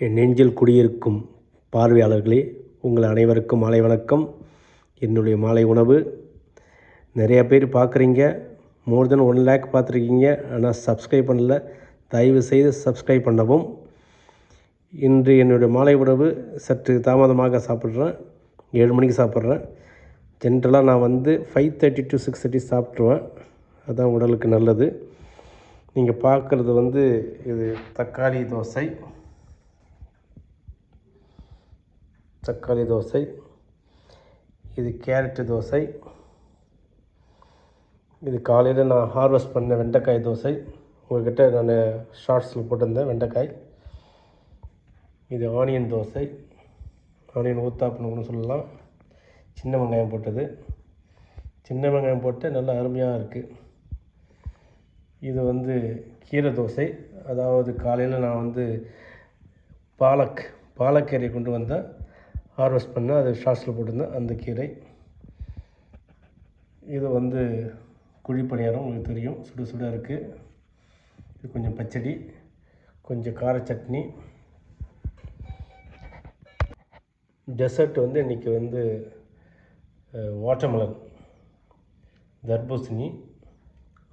என் நெஞ்சில் குடியிருக்கும் பார்வையாளர்களே, உங்கள் அனைவருக்கும் மாலை வணக்கம். என்னுடைய மாலை உணவு நிறையா பேர் பார்க்குறீங்க, மோர் தென் 1 lakh பார்த்துருக்கீங்க. ஆனால் சப்ஸ்கிரைப் பண்ணல. தயவு செய்து சப்ஸ்கிரைப் பண்ணவும். இன்று என்னுடைய மாலை உணவு சற்று தாமதமாக சாப்பிட்றேன். 7 மணிக்கு சாப்பிட்றேன். ஜென்ரலாக நான் 5:30 to 6:30 சாப்பிட்ருவேன். அதுதான் உடலுக்கு நல்லது. நீங்கள் பார்க்குறது இது தக்காளி தோசை, இது கேரட்டு தோசை, இது காலையில் நான் ஹார்வெஸ்ட் பண்ண வெண்டைக்காய் தோசை. உங்கள்கிட்ட நான் ஷார்ட்ஸில் போட்டிருந்தேன் வெண்டைக்காய். இது ஆனியன் தோசை, ஆனியன் ஊத்தாப்புன்னு கூட சொல்லலாம். சின்ன வெங்காயம் போட்டது, சின்ன வெங்காயம் போட்டு நல்லா அருமையாக இருக்குது. இது கீரை தோசை. அதாவது காலையில் நான் பாலக்கீரை கொண்டு வந்தேன், ஹார்வெஸ்ட் பண்ணேன், அது ஷார்ட்ஸில் போட்டிருந்தேன் அந்த கீரை. இது குழி பணியாரம், உங்களுக்கு தெரியும், சுட சுட இருக்குது. இது கொஞ்சம் பச்சடி, கொஞ்சம் கார சட்னி. டெசர்ட் இன்றைக்கி வாட்டர்மெலன், தர்பூசணி,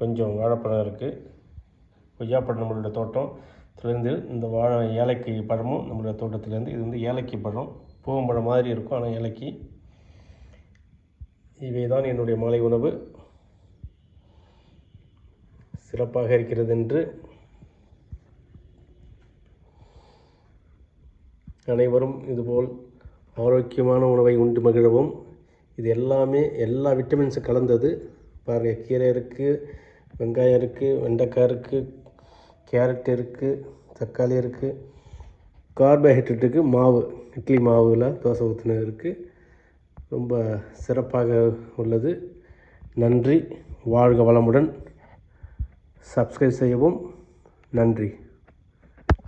கொஞ்சம் வாழைப்பழம் இருக்குது. கொய்யாப்பழம் நம்மளோட தோட்டத்துலேருந்து, இந்த ஏலக்கி பழமும் நம்மளோட தோட்டத்துலேருந்து. இது ஏலக்கி பழம், பூவம்பழம் மாதிரி இருக்கும், ஆனால் ஏலக்கி. இவை தான் என்னுடைய மாலை உணவு. சிறப்பாக இருக்கிறது என்று அனைவரும் இதுபோல் ஆரோக்கியமான உணவை உண்டு மகிழவும். இது எல்லா விட்டமின்ஸும் கலந்தது. பாருங்கள், கீரை இருக்குது, வெங்காயம் இருக்குது, வெண்டைக்காய் இருக்குது, கேரட் இருக்குது, தக்காளி இருக்குது. கார்போஹைட்ரேட்டுக்கு மாவு, இட்லி மாவில் தோசை ஊற்றினது இருக்குது. ரொம்ப சிறப்பாக உள்ளது. நன்றி. வாழ்க வளமுடன். சப்ஸ்கிரைப் செய்யவும். நன்றி.